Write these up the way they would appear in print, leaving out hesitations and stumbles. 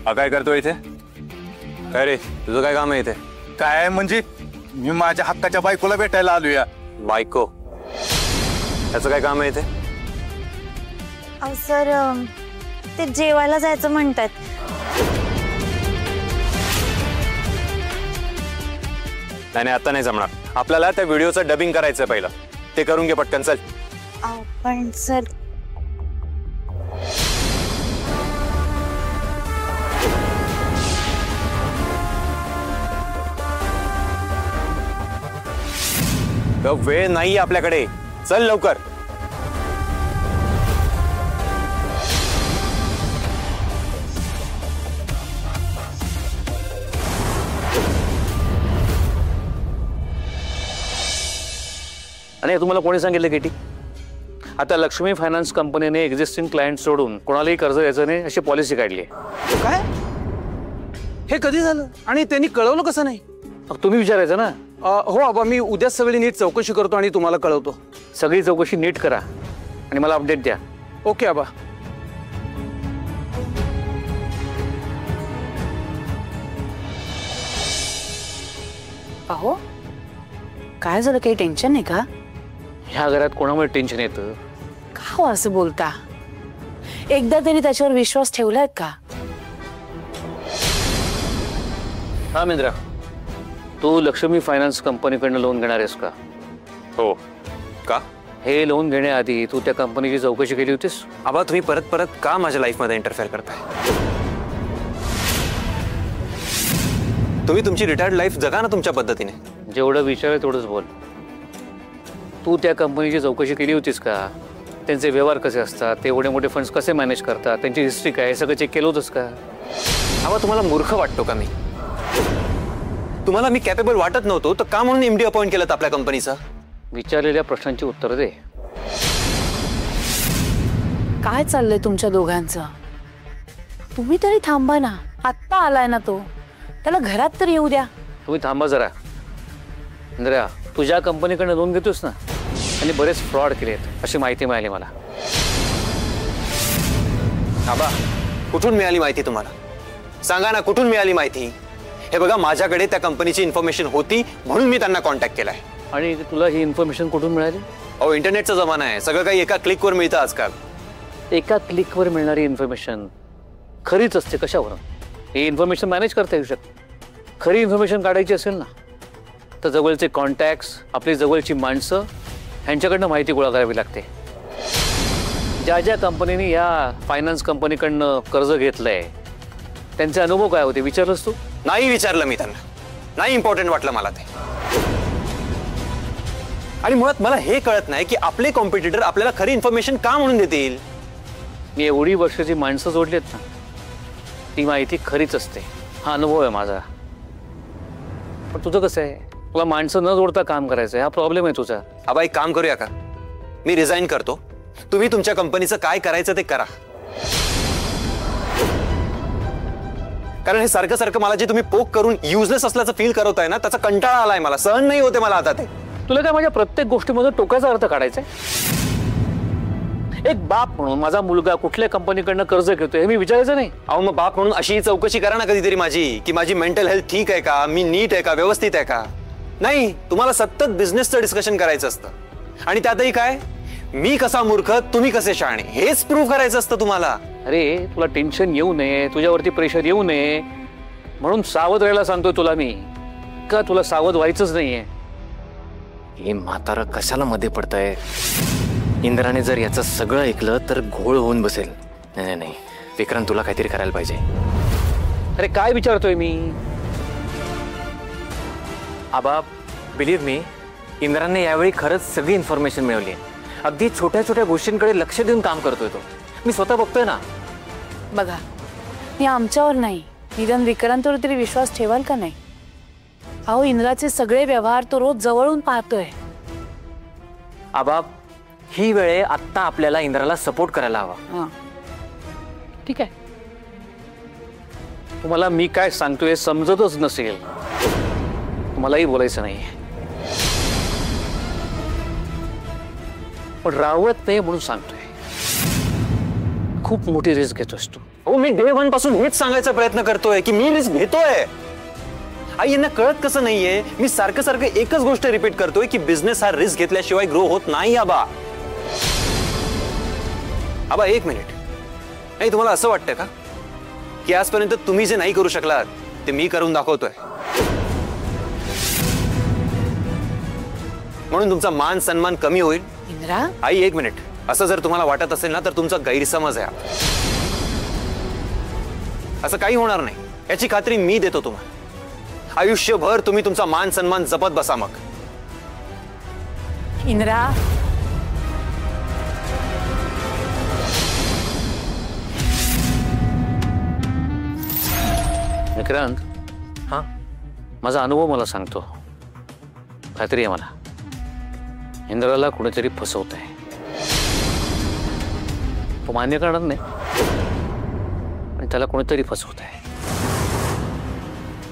काय करतोय इथे? काय रे तुझं काय काम आहे इथे? काय म्हणजे मी माझ्या हक्काच्या बायकोला भेटायला आलोया. बायको? याचं काय काम आहे इथे? सर ते जेवायला जायचं म्हणतात. नाही आता नाही जमणार. आपल्याला त्या व्हिडिओचं डबिंग करायचं पहिलं. ते करून घे पटकन. चल. पण सर वेळ नाही आपल्याकडे. चल लवकर. आणि तुम्हाला कोणी सांगितलं केटी? आता लक्ष्मी फायनान्स कंपनीने एक्झिस्टिंग क्लायंट सोडून कोणालाही कर्ज द्यायचं नाही अशी पॉलिसी काढली आहे. काय? हे कधी झालं आणि त्यांनी कळवलं कसं नाही? तुम्ही विचारायचं ना. हो आबा, मी उद्या सगळी नीट चौकशी करतो आणि तुम्हाला कळवतो. सगळी चौकशी नीट करा आणि मला अपडेट द्या. ओके आबा. अहो काय झालं? काही टेन्शन नाही का? ह्या घरात कोणामुळे टेन्शन येतं? का हो असं बोलता? एकदा तरी त्याच्यावर विश्वास ठेवलाय का? हा मिंद्रा, तू लक्ष्मी फायनान्स कंपनीकडनं लोन घेणार आहेस का? हो. का? हे लोन घेण्याआधी तू त्या कंपनीची चौकशी केली होतीस? आबा तुम्ही परत परत का माझ्या लाईफमध्ये इंटरफेअर करताय? तुम्ही तुमची रिटायर्ड लाईफ जगा ना तुमच्या पद्धतीने. जेवढं विचार तेवढंच बोल. तू त्या कंपनीची चौकशी केली होतीस का? त्यांचे व्यवहार कसे असतात, ते एवढे मोठे फंड्स कसे मॅनेज करतात, त्यांची हिस्ट्री काय, हे सगळं चेक केलं होतंस का? आबा तुम्हाला मूर्ख वाटतो का मी? तुम्हाला मी कॅपेबल वाटत नव्हतो तर का म्हणून एमडी अपॉइंट केलं आपल्या कंपनीचा? विचारलेल्या प्रश्नांची उत्तर दे. काय चाललंय तुमच्या दोघांचं? तुम्ही तरी थांबा ना. आत्ता आलाय ना तो, त्याला घरात तर येऊ द्या. तुम्ही थांबा जरा. इंद्रा, तुझ्या कंपनीकडनं लोन घेतोस ना, आणि बरेच फ्रॉड केलेत अशी माहिती मिळाली मला. आबा कुठून मिळाली माहिती तुम्हाला? सांगा ना, कुठून मिळाली माहिती? हे बघा, माझ्याकडे त्या कंपनीची इन्फॉर्मेशन होती म्हणून मी त्यांना कॉन्टॅक्ट केलाय. आणि तुला ही इन्फॉर्मेशन कुठून मिळाली? अहो इंटरनेटचा जमाना आहे. सगळं काही एका क्लिकवर मिळतं आजकाल. एका क्लिकवर मिळणारी इन्फॉर्मेशन खरीच असते कशावरून? ही इन्फॉर्मेशन मॅनेज करता येऊ शकते. खरी इन्फॉर्मेशन काढायची असेल ना तर जवळचे कॉन्टॅक्ट्स, आपली जवळची माणसं ह्यांच्याकडनं माहिती गोळा करावी लागते. ज्या ज्या कंपनीने या फायनान्स कंपनीकडनं कर्ज घेतलंय त्यांचे अनुभव काय होते विचारलंस तू? नाही विचारलं मी त्यांना. नाही इम्पॉर्टंट वाटलं मला ते. आणि मुळात मला हे कळत नाही की आपले कॉम्पिटिटर आपल्याला खरी इन्फॉर्मेशन का म्हणून देतील. मी एवढी वर्षाची माणसं जोडलीत ना, ती माहिती खरीच असते. हा अनुभव आहे माझा. पण तुझं कसं आहे? तुला माणसं न जोडता काम करायचं, हा प्रॉब्लेम आहे तुझा. आबा एक काम करूया का? मी रिझाईन करतो. तुम्ही तुमच्या कंपनीचं काय करायचं ते करा. कारण हे सारखं सारखं मला जे तुम्ही पोक करून युजलेस असल्याचं फील करवताय ना, त्याचा कंटाळा आलाय मला. सहन नाही होते मला आता ते. तुला काय माझ्या प्रत्येक गोष्टीमध्ये टोकाचा अर्थ काढायचा? एक बाप म्हणून माझा मुलगा कुठल्या कंपनीकडनं कर्ज घेतोय हे मी विचारायचं नाही? अहो मग बाप म्हणून अशी चौकशी करा ना कधीतरी माझी, की माझी मेंटल हेल्थ ठीक आहे का, मी नीट आहे का, व्यवस्थित आहे का. नाही, तुम्हाला सतत बिझनेसचं डिस्कशन करायचं असतं. आणि त्यातही काय, मी कसा मूर्ख, तुम्ही कसे शहाणे, हेच प्रूव्ह करायचं असतं तुम्हाला. अरे तुला टेन्शन येऊ नये, तुझ्यावरती प्रेशर येऊ नये म्हणून सावध राहायला सांगतोय तुला मी. का तुला सावध व्हायचंच नाहीये? हे म्हातारं कशाला मध्ये पडतंय? इंद्राने जर याचं सगळं ऐकलं तर घोळ होऊन बसेल. नाही नाही नाही, विक्रांत तुला काहीतरी करायला पाहिजे. अरे काय विचारतोय मी? आबा बिलीव्ह मी, इंद्राने यावेळी खरंच सगळी इन्फॉर्मेशन मिळवली. अगदी छोट्या छोट्या गोष्टींकडे लक्ष देऊन काम करतोय तो. मी स्वतः बघतोय ना. बघा, मी आमच्यावर नाही, निदान विक्रांतवर तरी विश्वास ठेवाल का नाही? अहो इंद्राचे सगळे व्यवहार तो रोज जवळून पाहतोय. आबा ही वेळ आत्ता आपल्याला इंद्राला सपोर्ट करायला हवा. ठीक आहे, तुम्हाला मी काय सांगतोय समजतच नसेल, मलाही बोलायचं नाही. पण रावत नाही म्हणून सांगतोय. खूप मोठी रिस्क घेतोस तू. हो, मी डे 1 पासून हेच सांगायचा प्रयत्न करतोय की मी रिस्क घेतोय. आई, यांना कळत कसं नाहीये? मी सारखं सारखं एकच गोष्ट रिपीट करतोय की बिझनेस हा रिस्क घेतल्याशिवाय ग्रो होत नाही. आबा आबा, एक मिनिट. नाही, तुम्हाला असं वाटतं का की आजपर्यंत तुम्ही जे नाही करू शकलात ते मी करून दाखवतोय म्हणून तुमचा मान सन्मान कमी होईल? इंद्रा, आई, एक मिनिट. असं जर तुम्हाला वाटत असेल ना तर तुमचा गैरसमज आहे. असं काही होणार नाही याची खात्री मी देतो तुम्हाला. आयुष्यभर तुम्ही तुमचा मान सन्मान जपत बसा. मग इंद्रा, विक्रांत, हा, माझा अनुभव मला सांगतो, खात्री आहे मला, इंद्राला कुणीतरी फसवत आहे. तो मान्य करणार नाही, पण त्याला कोणीतरी फसवत आहे.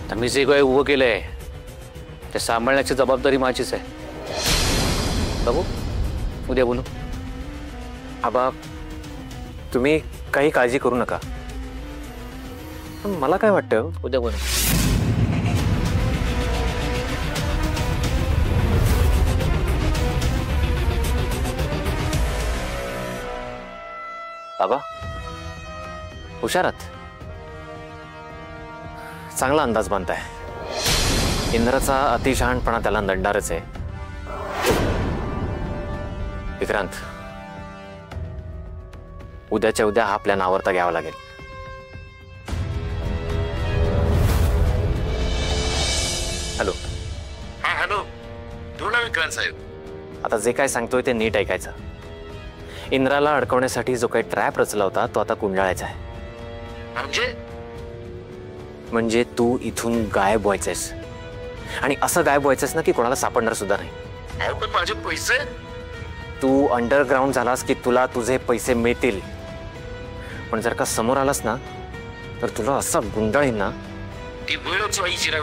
तर मी जे काही उभं केलंय ते सांभाळण्याची जबाबदारी माझीच आहे. बघू, उद्या बोलू. आबा, तुम्ही काही काळजी करू नका. पण मला काय वाटतं, उद्या बोलू. आबा हुशारात, चांगला अंदाज बांधताय. इंद्राचा अतिशहाणपणा त्याला नडणारच आहे. विक्रांत, उद्याच्या उद्या हा प्लॅन आवरता घ्यावा लागेल. हॅलो. हा, हॅलो. बोला विक्रांत साहेब. आता जे काय सांगतोय ते नीट ऐकायचं. इंद्राला अडकवण्यासाठी जो काही ट्रॅप रचला होता तो आता कुंडाळायचा आहे. म्हणजे तू इथून गायब व्हायचंयस, आणि असं गायब व्हायचंयस ना की कोणाला सापडणार सुद्धा नाही. पण माझे पैसे? तू अंडरग्राऊंड झालास की तुला तुझे पैसे मिळतील, पण जर का समोर आलास ना तर तुला असा गुंडाळीन ना. ती वेळच व्हायची रे.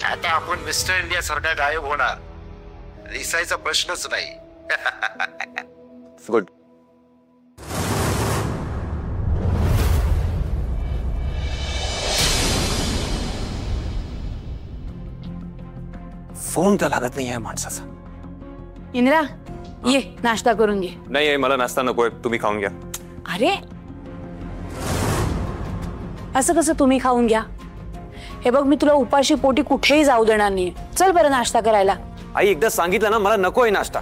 आता आपण मिस्टर इंडिया सारखा गायब होणार, दिसायचा प्रश्नच नाही. गुड. फोन तर लागत नाही आहे माणसाचा. इंद्रा, ये नाश्ता करून घे. नाही, मला नाश्ता नकोय, तुम्ही खाऊन घ्या. अरे, असं कसं तुम्ही खाऊन घ्या? हे बघ, मी तुला उपाशी पोटी कुठेही जाऊ देणार नाही. चल बरं नाश्ता करायला. आई, एकदा सांगितलं ना मला नकोय नाश्ता.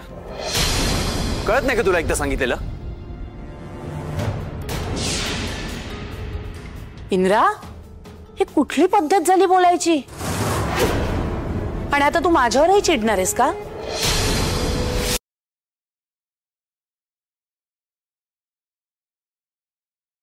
कळत नाही का तुला एकदा सांगितलेलं? इंद्रा, ही कुठली पद्धत झाली बोलायची? आणि आता तू माझ्यावरही चिडणार आहेस का?